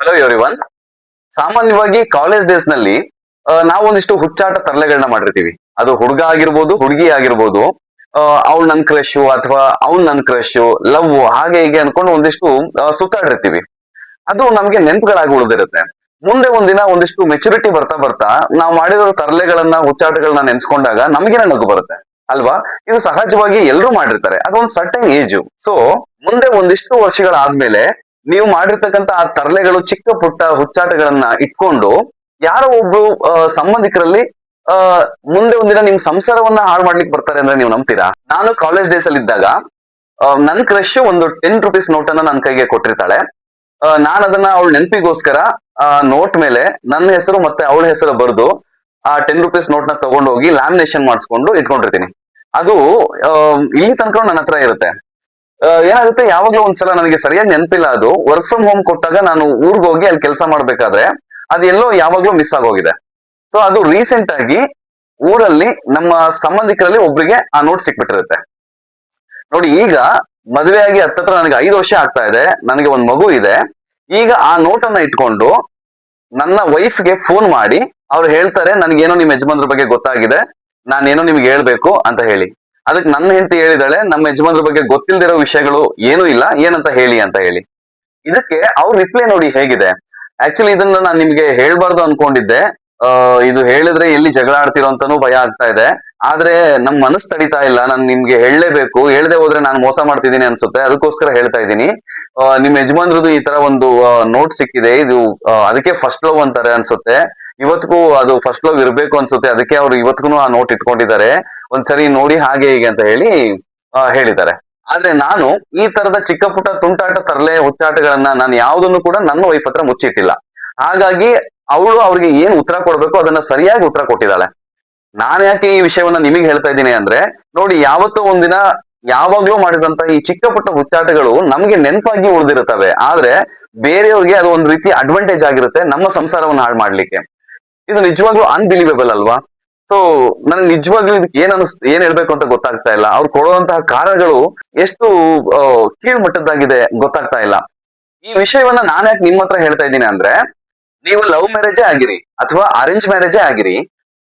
Hello everyone. ಸಾಮಾನ್ಯವಾಗಿ college days ನಲ್ಲಿ ನಾವು ಒಂದಿಷ್ಟು ಹುಚ್ಚಾಟ ತರಲೆಗಳನ್ನ ಮಾಡಿರ್ತೀವಿ. ಅದು ಹುಡುಗ ಆಗಿರ್ಬೋದು, ಹುಡುಗಿ ಆಗಿರ್ಬೋದು. ಅವ್ಳು ನನ್ ಕ್ರಶ್ ಅಥವಾ ಅವ್ನ್ ನನ್ ಕ್ರಶ್, ಲವ್ ಹಾಗೆ ಹೀಗೆ ಅನ್ಕೊಂಡು ಒಂದಿಷ್ಟು ಸುತ್ತಾಡಿರ್ತೀವಿ. ಅದು ನಮ್ಗೆ ನೆನಪುಗಳಾಗಿ ಉಳಿದಿರುತ್ತೆ. ಮುಂದೆ ಒಂದಿನ ಒಂದಿಷ್ಟು ಮೆಚುರಿಟಿ ಬರ್ತಾ ಬರ್ತಾ ನಾವು ಮಾಡಿರೋ ತರಲೆಗಳನ್ನ ಹುಚ್ಚಾಟಗಳನ್ನ ನೆನ್ಸ್ಕೊಂಡಾಗ ನಮಗೇನೆ ನಗು ಬರುತ್ತೆ ಅಲ್ವಾ. ಇದು ಸಹಜವಾಗಿ ಎಲ್ಲರೂ ಮಾಡಿರ್ತಾರೆ, ಅದೊಂದು ಸರ್ಟನ್ ಏಜ್. ಸೊ ಮುಂದೆ ಒಂದಿಷ್ಟು ವರ್ಷಗಳಾದ್ಮೇಲೆ ನೀವು ಮಾಡಿರ್ತಕ್ಕಂತ ಆ ತರಲೆಗಳು, ಚಿಕ್ಕ ಪುಟ್ಟ ಹುಚ್ಚಾಟಗಳನ್ನ ಇಟ್ಕೊಂಡು ಯಾರೋ ಒಬ್ರು ಸಂಬಂಧಿಕರಲ್ಲಿ ಆ ಮುಂದೆ ಒಂದಿನ ನಿಮ್ ಸಂಸಾರವನ್ನ ಹಾಳು ಮಾಡ್ಲಿಕ್ಕೆ ಬರ್ತಾರೆ ಅಂದ್ರೆ ನೀವು ನಂಬ್ತೀರಾ? ನಾನು ಕಾಲೇಜ್ ಡೇಸ್ ಅಲ್ಲಿ ಇದ್ದಾಗ ನನ್ ಕ್ರಶ್ ಒಂದು ₹10 ನೋಟ್ ಅನ್ನ ನನ್ನ ಕೈಗೆ ಕೊಟ್ಟಿರ್ತಾಳೆ. ನಾನು ಅದನ್ನ ಅವಳ ನೆನಪಿಗೋಸ್ಕರ ಆ ನೋಟ್ ಮೇಲೆ ನನ್ನ ಹೆಸರು ಮತ್ತೆ ಅವಳ ಹೆಸರು ಬರೆದು ಆ ₹10 ನೋಟ್ ನ ತಗೊಂಡು ಹೋಗಿ ಲ್ಯಾಮಿನೇಷನ್ ಮಾಡಿಸ್ಕೊಂಡು ಇಟ್ಕೊಂಡಿರ್ತೀನಿ. ಅದು ಇಲ್ಲಿ ತನಕ ನನ್ನ ಹತ್ರ ಇರುತ್ತೆ. ಏನಾಗುತ್ತೆ, ಯಾವಾಗ್ಲೂ ಒಂದ್ಸಲ ನನಗೆ ಸರಿಯಾಗಿ ನೆನಪಿಲ್ಲ, ಅದು ವರ್ಕ್ ಫ್ರಮ್ ಹೋಮ್ ಕೊಟ್ಟಾಗ ನಾನು ಊರ್ಗ್ ಹೋಗಿ ಅಲ್ಲಿ ಕೆಲಸ ಮಾಡ್ಬೇಕಾದ್ರೆ ಅದೆಲ್ಲೋ ಯಾವಾಗ್ಲೂ ಮಿಸ್ ಆಗೋಗಿದೆ. ಸೊ ಅದು ರೀಸೆಂಟ್ ಆಗಿ ಊರಲ್ಲಿ ನಮ್ಮ ಸಂಬಂಧಿಕರಲ್ಲಿ ಒಬ್ರಿಗೆ ಆ ನೋಟ್ ಸಿಕ್ಬಿಟ್ಟಿರುತ್ತೆ. ನೋಡಿ, ಈಗ ಮದುವೆ ಆಗಿ ಹತ್ತತ್ರ ನನಗೆ 5 ವರ್ಷ ಆಗ್ತಾ ಇದೆ, ನನಗೆ ಒಂದ್ ಮಗು ಇದೆ. ಈಗ ಆ ನೋಟನ್ನ ಇಟ್ಕೊಂಡು ನನ್ನ ವೈಫ್ಗೆ ಫೋನ್ ಮಾಡಿ ಅವ್ರು ಹೇಳ್ತಾರೆ, ನನ್ಗೇನೋ ನಿಮ್ ಯಜಮಾನ್ರ ಬಗ್ಗೆ ಗೊತ್ತಾಗಿದೆ, ನಾನೇನೋ ನಿಮ್ಗೆ ಹೇಳ್ಬೇಕು ಅಂತ ಹೇಳಿ. ಅದಕ್ಕೆ ನನ್ನ ಹೆಂಡತಿ ಹೇಳಿದಾಳೆ, ನಮ್ಮ ಯಜಮಾನ್ರ ಬಗ್ಗೆ ಗೊತ್ತಿಲ್ದಿರೋ ವಿಷಯಗಳು ಏನೂ ಇಲ್ಲ, ಏನಂತ ಹೇಳಿ ಅಂತ ಹೇಳಿ. ಇದಕ್ಕೆ ಅವ್ರ ರಿಪ್ಲೈ ನೋಡಿ ಹೇಗಿದೆ. ಆಕ್ಚುಲಿ ಇದನ್ನ ನಾನು ನಿಮ್ಗೆ ಹೇಳ್ಬಾರ್ದು ಅನ್ಕೊಂಡಿದ್ದೆ. ಇದು ಹೇಳಿದ್ರೆ ಎಲ್ಲಿ ಜಗಳ ಆಡ್ತಿರೋ ಅಂತಾನೂ ಭಯ ಆಗ್ತಾ ಇದೆ. ಆದ್ರೆ ನಮ್ ಮನಸ್ಸು ತಡಿತಾ ಇಲ್ಲ, ನಾನು ನಿಮ್ಗೆ ಹೇಳಲೇಬೇಕು. ಹೇಳದೆ ಹೋದ್ರೆ ನಾನು ಮೋಸ ಮಾಡ್ತಿದ್ದೀನಿ ಅನ್ಸುತ್ತೆ, ಅದಕ್ಕೋಸ್ಕರ ಹೇಳ್ತಾ ಇದ್ದೀನಿ. ನಿಮ್ ಯಜಮಾನ್ರದ್ದು ಈ ತರ ಒಂದು ನೋಟ್ ಸಿಕ್ಕಿದೆ, ಇದು ಅದಕ್ಕೆ ಫಸ್ಟ್ ಲವ್ ಅಂತಾರೆ ಅನ್ಸುತ್ತೆ. ಇವತ್ತಿಗೂ ಅದು ಫಸ್ಟ್ ಲವ್ ಇರ್ಬೇಕು ಅನ್ಸುತ್ತೆ, ಅದಕ್ಕೆ ಅವ್ರು ಇವತ್ತಿಗೂ ಆ ನೋಟ್ ಇಟ್ಕೊಂಡಿದ್ದಾರೆ, ಒಂದ್ಸರಿ ನೋಡಿ ಹಾಗೆ ಹೀಗೆ ಅಂತ ಹೇಳಿ ಹೇಳಿದ್ದಾರೆ. ಆದ್ರೆ ನಾನು ಈ ತರದ ಚಿಕ್ಕ ಪುಟ್ಟ ತುಂಟಾಟ ತರಲೆ ಹುಚ್ಚಾಟಗಳನ್ನ ನಾನು ಯಾವ್ದನ್ನು ಕೂಡ ನನ್ನ ವೈಫ್ ಹತ್ರ ಮುಚ್ಚಿಟ್ಟಿಲ್ಲ. ಹಾಗಾಗಿ ಅವಳು ಅವ್ರಿಗೆ ಏನ್ ಉತ್ತರ ಕೊಡ್ಬೇಕು ಅದನ್ನ ಸರಿಯಾಗಿ ಉತ್ತರ ಕೊಟ್ಟಿದ್ದಾಳೆ. ನಾನ್ ಯಾಕೆ ಈ ವಿಷಯವನ್ನ ನಿಮಗೆ ಹೇಳ್ತಾ ಇದ್ದೀನಿ ಅಂದ್ರೆ, ನೋಡಿ, ಯಾವತ್ತೋ ಒಂದಿನ ಯಾವಾಗ್ಲೂ ಮಾಡಿದಂತ ಈ ಚಿಕ್ಕ ಪುಟ್ಟ ಹುಚ್ಚಾಟಗಳು ನಮ್ಗೆ ನೆನಪಾಗಿ ಉಳಿದಿರುತ್ತವೆ. ಆದ್ರೆ ಬೇರೆಯವ್ರಿಗೆ ಅದು ಒಂದು ರೀತಿ ಅಡ್ವಾಂಟೇಜ್ ಆಗಿರುತ್ತೆ ನಮ್ಮ ಸಂಸಾರವನ್ನು ಹಾಳು ಮಾಡ್ಲಿಕ್ಕೆ. ಇದು ನಿಜವಾಗ್ಲೂ ಅನ್ಬಿಲೀವೇಬಲ್ ಅಲ್ವಾ? ಸೊ ನನ್ಗೆ ನಿಜವಾಗ್ಲೂ ಇದಕ್ಕೆ ಏನ್ ಹೇಳ್ಬೇಕು ಅಂತ ಗೊತ್ತಾಗ್ತಾ ಇಲ್ಲ. ಅವ್ರು ಕೊಡುವಂತಹ ಕಾರಣಗಳು ಎಷ್ಟು ಕೀಳ್ಮಟ್ಟದ್ದಾಗಿದೆ ಗೊತ್ತಾಗ್ತಾ ಇಲ್ಲ. ಈ ವಿಷಯವನ್ನ ನಾನ್ ಯಾಕೆ ನಿಮ್ಮ ಹತ್ರ ಹೇಳ್ತಾ ಇದ್ದೀನಿ ಅಂದ್ರೆ, ನೀವು ಲವ್ ಮ್ಯಾರೇಜೇ ಆಗಿರಿ ಅಥವಾ ಅರೇಂಜ್ ಮ್ಯಾರೇಜೇ ಆಗಿರಿ,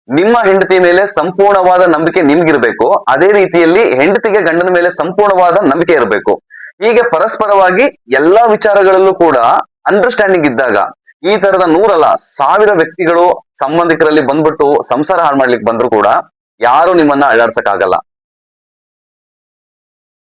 ನಿಮ್ಮ ಹೆಂಡತಿ ಮೇಲೆ ಸಂಪೂರ್ಣವಾದ ನಂಬಿಕೆ ನಿಮ್ಗಿರ್ಬೇಕು. ಅದೇ ರೀತಿಯಲ್ಲಿ ಹೆಂಡತಿಗೆ ಗಂಡನ ಮೇಲೆ ಸಂಪೂರ್ಣವಾದ ನಂಬಿಕೆ ಇರಬೇಕು. ಹೀಗೆ ಪರಸ್ಪರವಾಗಿ ಎಲ್ಲಾ ವಿಚಾರಗಳಲ್ಲೂ ಕೂಡ ಅಂಡರ್ಸ್ಟ್ಯಾಂಡಿಂಗ್ ಇದ್ದಾಗ ಈ ತರದ 100 ಅಲ್ಲ 1000 ವ್ಯಕ್ತಿಗಳು ಸಂಬಂಧಿಕರಲ್ಲಿ ಬಂದ್ಬಿಟ್ಟು ಸಂಸಾರ ಹಾಳು ಮಾಡ್ಲಿಕ್ಕೆ ಬಂದ್ರು ಕೂಡ ಯಾರು ನಿಮ್ಮನ್ನ ಅಳ್ಳಾಡ್ಸಕ್ ಆಗಲ್ಲ.